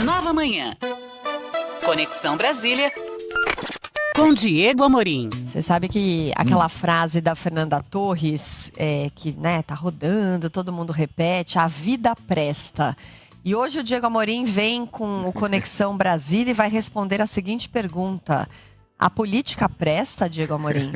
Nova Manhã. Conexão Brasília com Diego Amorim. Você sabe que aquela frase da Fernanda Torres, que tá rodando, todo mundo repete, a vida presta. E hoje o Diego Amorim vem com o Conexão Brasília e vai responder a seguinte pergunta: a política presta, Diego Amorim?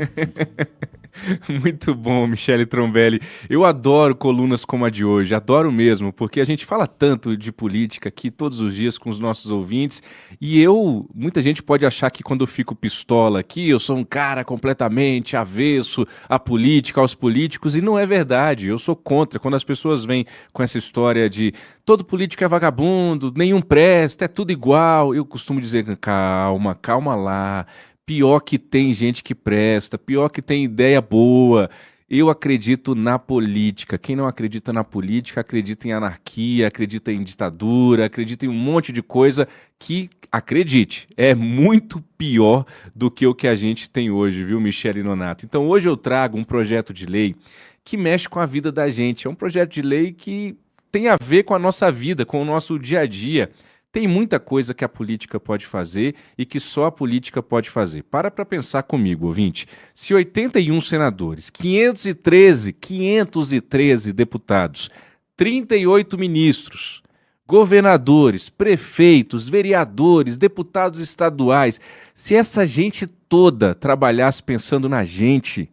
Muito bom, Michele Trombelli. Eu adoro colunas como a de hoje, adoro mesmo, porque a gente fala tanto de política aqui todos os dias com os nossos ouvintes, e muita gente pode achar que quando eu fico pistola aqui, eu sou um cara completamente avesso à política, aos políticos, e não é verdade, eu sou contra. Quando as pessoas vêm com essa história de todo político é vagabundo, nenhum presta, é tudo igual, eu costumo dizer, calma lá. Pior que tem gente que presta, pior que tem ideia boa. Eu acredito na política. Quem não acredita na política, acredita em anarquia, acredita em ditadura, acredita em um monte de coisa que, acredite, é muito pior do que o que a gente tem hoje, viu, Michele Nonato? Então hoje eu trago um projeto de lei que mexe com a vida da gente. É um projeto de lei que tem a ver com a nossa vida, com o nosso dia a dia. Tem muita coisa que a política pode fazer e que só a política pode fazer. Para pensar comigo, ouvinte. Se 81 senadores, 513 deputados, 38 ministros, governadores, prefeitos, vereadores, deputados estaduais, se essa gente toda trabalhasse pensando na gente,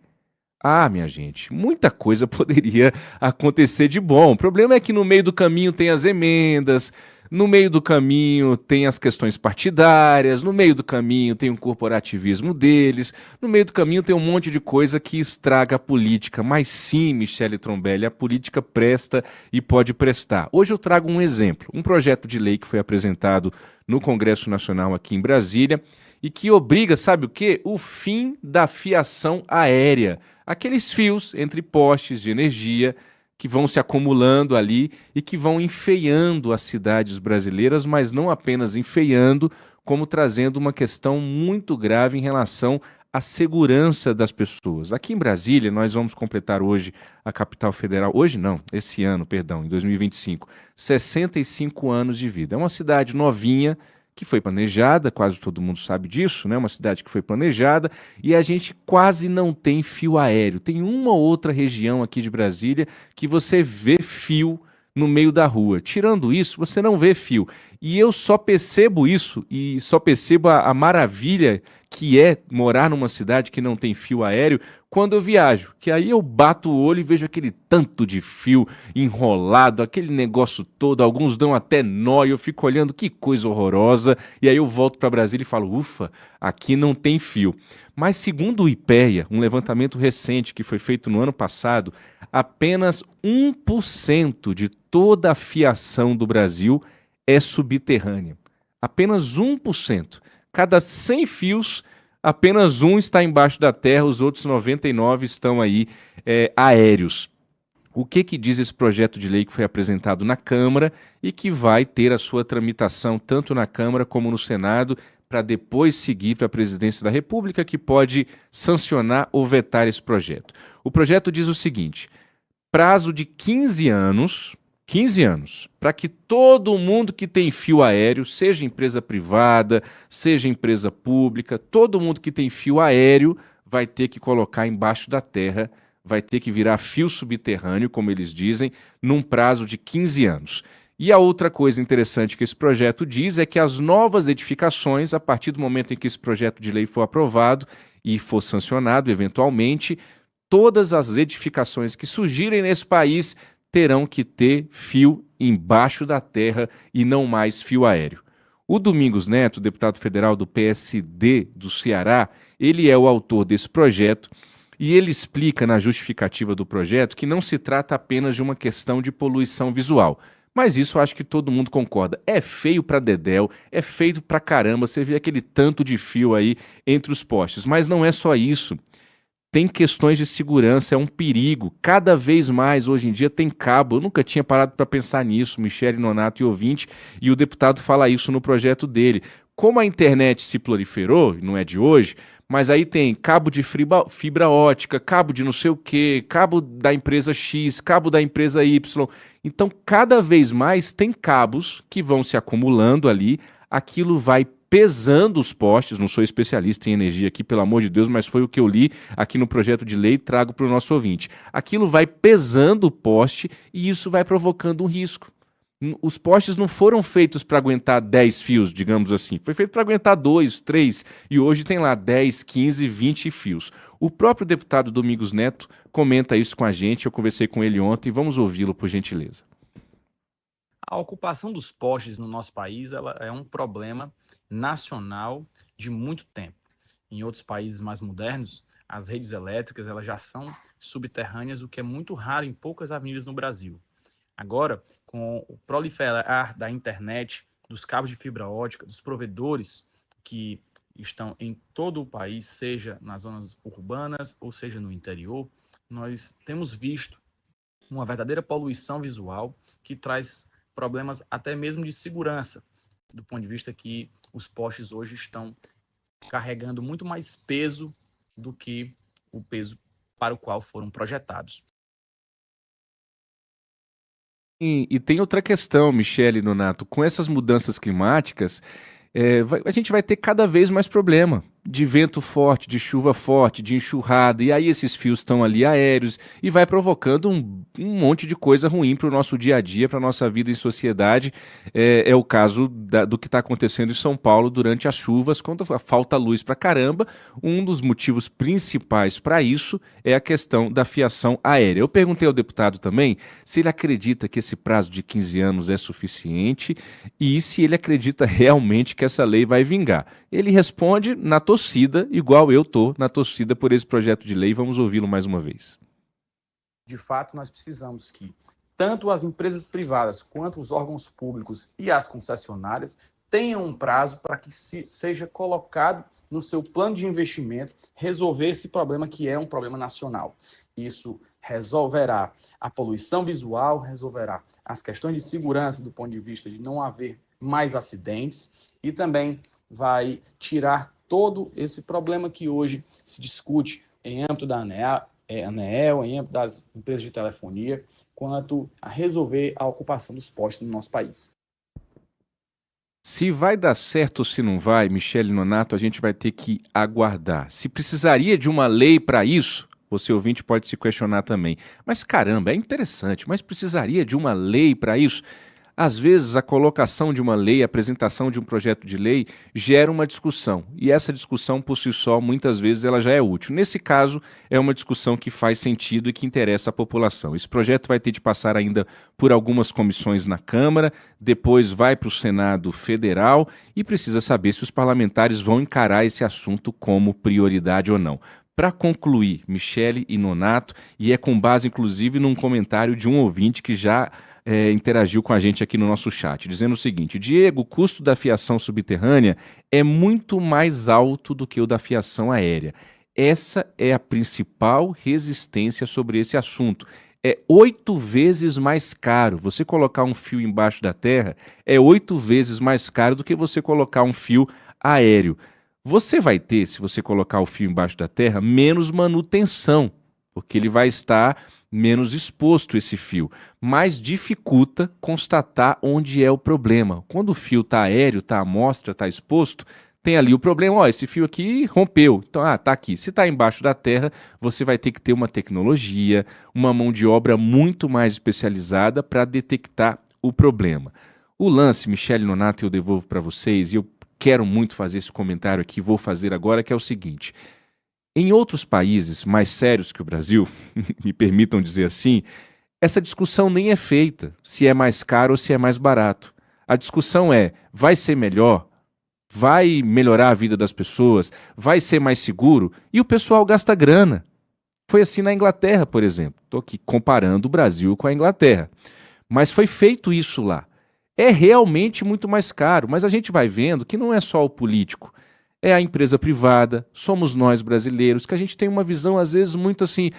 minha gente, muita coisa poderia acontecer de bom. O problema é que no meio do caminho tem as emendas, no meio do caminho tem as questões partidárias, no meio do caminho tem o corporativismo deles, no meio do caminho tem um monte de coisa que estraga a política. Mas sim, Michele Trombelli, a política presta e pode prestar. Hoje eu trago um exemplo, um projeto de lei que foi apresentado no Congresso Nacional aqui em Brasília e que obriga, sabe o quê? O fim da fiação aérea. Aqueles fios entre postes de energia que vão se acumulando ali e que vão enfeiando as cidades brasileiras, mas não apenas enfeiando, como trazendo uma questão muito grave em relação à segurança das pessoas. Aqui em Brasília, nós vamos completar hoje, a capital federal, esse ano, perdão, em 2025, 65 anos de vida. É uma cidade novinha, que foi planejada, quase todo mundo sabe disso, né? Uma cidade que foi planejada e a gente quase não tem fio aéreo. Tem uma ou outra região aqui de Brasília que você vê fio no meio da rua. Tirando isso, você não vê fio. E eu só percebo isso e só percebo a maravilha que é morar numa cidade que não tem fio aéreo quando eu viajo. Que aí eu bato o olho e vejo aquele tanto de fio enrolado, aquele negócio todo, alguns dão até nó e eu fico olhando, que coisa horrorosa. E aí eu volto para Brasília e falo, ufa, aqui não tem fio. Mas segundo o IPEA, um levantamento recente que foi feito no ano passado, apenas 1% de toda a fiação do Brasil é subterrânea. Apenas 1%. Cada 100 fios, apenas um está embaixo da terra, os outros 99 estão aí aéreos. O que diz esse projeto de lei que foi apresentado na Câmara e que vai ter a sua tramitação tanto na Câmara como no Senado, para depois seguir para a Presidência da República, que pode sancionar ou vetar esse projeto. O projeto diz o seguinte: prazo de 15 anos, para que todo mundo que tem fio aéreo, seja empresa privada, seja empresa pública, todo mundo que tem fio aéreo vai ter que colocar embaixo da terra, vai ter que virar fio subterrâneo, como eles dizem, num prazo de 15 anos. E a outra coisa interessante que esse projeto diz é que as novas edificações, a partir do momento em que esse projeto de lei for aprovado e for sancionado eventualmente, todas as edificações que surgirem nesse país terão que ter fio embaixo da terra e não mais fio aéreo. O Domingos Neto, deputado federal do PSD do Ceará, ele é o autor desse projeto e ele explica na justificativa do projeto que não se trata apenas de uma questão de poluição visual. Mas isso eu acho que todo mundo concorda. É feio pra dedéu, é feio pra caramba, você vê aquele tanto de fio aí entre os postes. Mas não é só isso. Tem questões de segurança, é um perigo. Cada vez mais, hoje em dia, tem cabo. Eu nunca tinha parado para pensar nisso, Michele Nonato e ouvinte, e o deputado fala isso no projeto dele. Como a internet se proliferou, não é de hoje, mas aí tem cabo de fibra ótica, cabo de não sei o quê, cabo da empresa X, cabo da empresa Y. Então, cada vez mais tem cabos que vão se acumulando ali, aquilo vai pesando os postes. Não sou especialista em energia aqui, pelo amor de Deus, mas foi o que eu li aqui no projeto de lei e trago para o nosso ouvinte. Aquilo vai pesando o poste e isso vai provocando um risco. Os postes não foram feitos para aguentar 10 fios, digamos assim. Foi feito para aguentar 2, 3, e hoje tem lá 10, 15, 20 fios. O próprio deputado Domingos Neto comenta isso com a gente, eu conversei com ele ontem, vamos ouvi-lo, por gentileza. A ocupação dos postes no nosso país ela é um problema nacional de muito tempo. Em outros países mais modernos, as redes elétricas elas já são subterrâneas, o que é muito raro em poucas avenidas no Brasil. Agora, com o proliferar da internet, dos cabos de fibra ótica, dos provedores que estão em todo o país, seja nas zonas urbanas ou seja no interior, nós temos visto uma verdadeira poluição visual que traz problemas até mesmo de segurança, do ponto de vista que os postes hoje estão carregando muito mais peso do que o peso para o qual foram projetados. E tem outra questão, Michele e Nonato, com essas mudanças climáticas, a gente vai ter cada vez mais problema de vento forte, de chuva forte, de enxurrada, e aí esses fios estão ali aéreos e vai provocando um monte de coisa ruim para o nosso dia a dia, para a nossa vida em sociedade. É o caso do que está acontecendo em São Paulo durante as chuvas, quando falta luz para caramba. Um dos motivos principais para isso é a questão da fiação aérea. Eu perguntei ao deputado também se ele acredita que esse prazo de 15 anos é suficiente e se ele acredita realmente que essa lei vai vingar. Ele responde na torcida, igual eu tô na torcida por esse projeto de lei. Vamos ouvi-lo mais uma vez. De fato, nós precisamos que tanto as empresas privadas quanto os órgãos públicos e as concessionárias tenham um prazo para que seja colocado no seu plano de investimento resolver esse problema que é um problema nacional. Isso resolverá a poluição visual, resolverá as questões de segurança do ponto de vista de não haver mais acidentes e também vai tirar todo esse problema que hoje se discute em âmbito da ANEEL, em âmbito das empresas de telefonia, quanto a resolver a ocupação dos postes no nosso país. Se vai dar certo ou se não vai, Michele Nonato, a gente vai ter que aguardar. Se precisaria de uma lei para isso, você ouvinte pode se questionar também. Mas caramba, é interessante, mas precisaria de uma lei para isso? Às vezes, a colocação de uma lei, a apresentação de um projeto de lei, gera uma discussão. E essa discussão, por si só, muitas vezes ela já é útil. Nesse caso, é uma discussão que faz sentido e que interessa a população. Esse projeto vai ter de passar ainda por algumas comissões na Câmara, depois vai para o Senado Federal e precisa saber se os parlamentares vão encarar esse assunto como prioridade ou não. Para concluir, Michele e Nonato, e é com base, inclusive, num comentário de um ouvinte que já interagiu com a gente aqui no nosso chat, dizendo o seguinte: Diego, o custo da fiação subterrânea é muito mais alto do que o da fiação aérea. Essa é a principal resistência sobre esse assunto. É 8 vezes mais caro. Você colocar um fio embaixo da terra é 8 vezes mais caro do que você colocar um fio aéreo. Você vai ter, se você colocar o fio embaixo da terra, menos manutenção, porque ele vai estar menos exposto esse fio, mas dificulta constatar onde é o problema. Quando o fio está aéreo, está à mostra, está exposto, tem ali o problema, ó, esse fio aqui rompeu, então, tá aqui. Se está embaixo da terra, você vai ter que ter uma tecnologia, uma mão de obra muito mais especializada para detectar o problema. O lance, Michele Nonato, eu devolvo para vocês, e eu quero muito fazer esse comentário aqui, vou fazer agora, que é o seguinte: em outros países mais sérios que o Brasil, me permitam dizer assim, essa discussão nem é feita se é mais caro ou se é mais barato. A discussão é, vai ser melhor? Vai melhorar a vida das pessoas? Vai ser mais seguro? E o pessoal gasta grana. Foi assim na Inglaterra, por exemplo. Estou aqui comparando o Brasil com a Inglaterra. Mas foi feito isso lá. É realmente muito mais caro, mas a gente vai vendo que não é só o político. É a empresa privada, somos nós brasileiros, que a gente tem uma visão às vezes muito assim,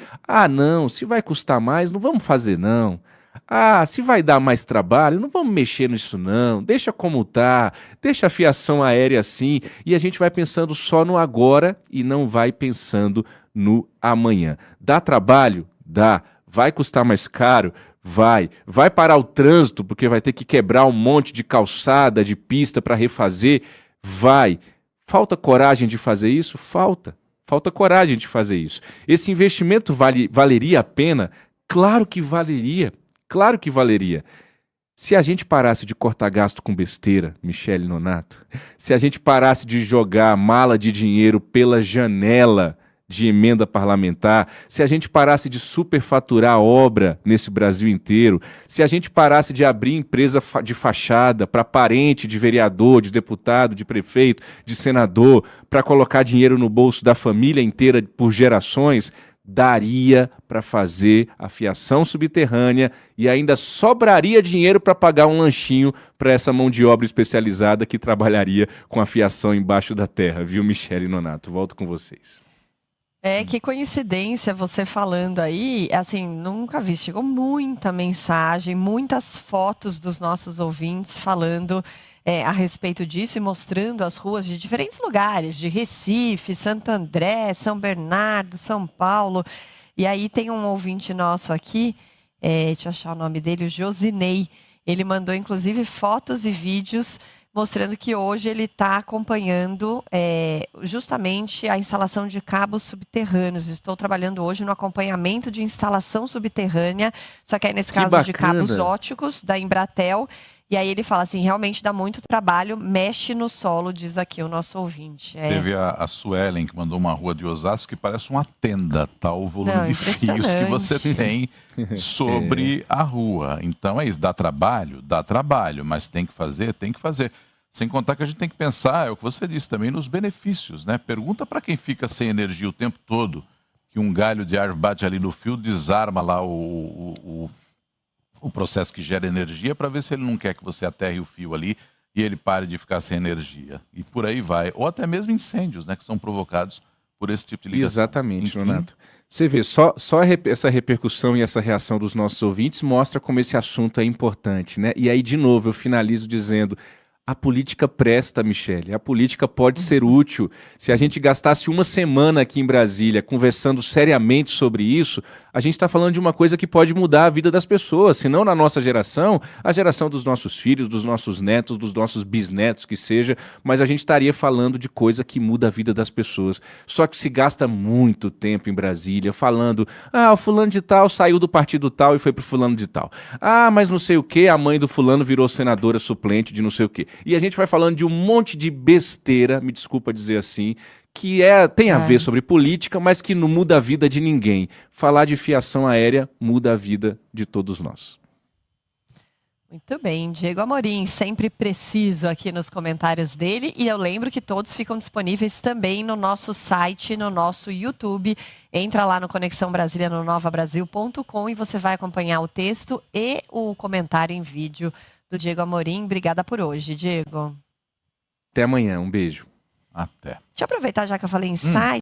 não, se vai custar mais, não vamos fazer não. Ah, se vai dar mais trabalho, não vamos mexer nisso não, deixa como tá, deixa a fiação aérea assim, e a gente vai pensando só no agora e não vai pensando no amanhã. Dá trabalho? Dá. Vai custar mais caro? Vai. Vai parar o trânsito porque vai ter que quebrar um monte de calçada, de pista para refazer? Vai. Falta coragem de fazer isso? Falta. Falta coragem de fazer isso. Esse investimento valeria a pena? Claro que valeria. Claro que valeria. Se a gente parasse de cortar gasto com besteira, Michele Nonato, se a gente parasse de jogar mala de dinheiro pela janela de emenda parlamentar, se a gente parasse de superfaturar obra nesse Brasil inteiro, se a gente parasse de abrir empresa de fachada para parente de vereador, de deputado, de prefeito, de senador, para colocar dinheiro no bolso da família inteira por gerações, daria para fazer a fiação subterrânea e ainda sobraria dinheiro para pagar um lanchinho para essa mão de obra especializada que trabalharia com a fiação embaixo da terra, viu, Michele Nonato? Volto com vocês. Que coincidência você falando aí, assim, nunca vi, chegou muita mensagem, muitas fotos dos nossos ouvintes falando a respeito disso e mostrando as ruas de diferentes lugares, de Recife, Santo André, São Bernardo, São Paulo. E aí tem um ouvinte nosso aqui, deixa eu achar o nome dele, o Josinei. Ele mandou inclusive fotos e vídeos mostrando que hoje ele está acompanhando justamente a instalação de cabos subterrâneos. Estou trabalhando hoje no acompanhamento de instalação subterrânea, só que aí nesse caso de cabos óticos da Embratel. E aí ele fala assim, realmente dá muito trabalho, mexe no solo, diz aqui o nosso ouvinte. Teve a Suelen que mandou uma rua de Osasco que parece uma tenda, tal o volume de fios que você tem sobre a rua. Então é isso, dá trabalho, mas tem que fazer, tem que fazer. Sem contar que a gente tem que pensar, é o que você disse também, nos benefícios, né? Pergunta para quem fica sem energia o tempo todo, que um galho de árvore bate ali no fio, desarma lá o processo que gera energia, para ver se ele não quer que você aterre o fio ali e ele pare de ficar sem energia. E por aí vai. Ou até mesmo incêndios, né, que são provocados por esse tipo de ligação. Exatamente, Nonato. Você vê, só essa repercussão e essa reação dos nossos ouvintes mostra como esse assunto é importante, né? E aí, de novo, eu finalizo dizendo... A política presta, Michele. A política pode ser útil. Se a gente gastasse uma semana aqui em Brasília conversando seriamente sobre isso, a gente está falando de uma coisa que pode mudar a vida das pessoas. Se não na nossa geração, a geração dos nossos filhos, dos nossos netos, dos nossos bisnetos, que seja, mas a gente estaria falando de coisa que muda a vida das pessoas. Só que se gasta muito tempo em Brasília falando, o fulano de tal saiu do partido tal e foi pro fulano de tal. Mas não sei o que, a mãe do fulano virou senadora suplente de não sei o que. E a gente vai falando de um monte de besteira, me desculpa dizer assim, que tem a ver sobre política, mas que não muda a vida de ninguém. Falar de fiação aérea muda a vida de todos nós. Muito bem, Diego Amorim, sempre preciso aqui nos comentários dele. E eu lembro que todos ficam disponíveis também no nosso site, no nosso YouTube. Entra lá no Conexão Brasília, no novabrasil.com, e você vai acompanhar o texto e o comentário em vídeo do Diego Amorim. Obrigada por hoje, Diego. Até amanhã, um beijo. Até. Deixa eu aproveitar, já que eu falei em site.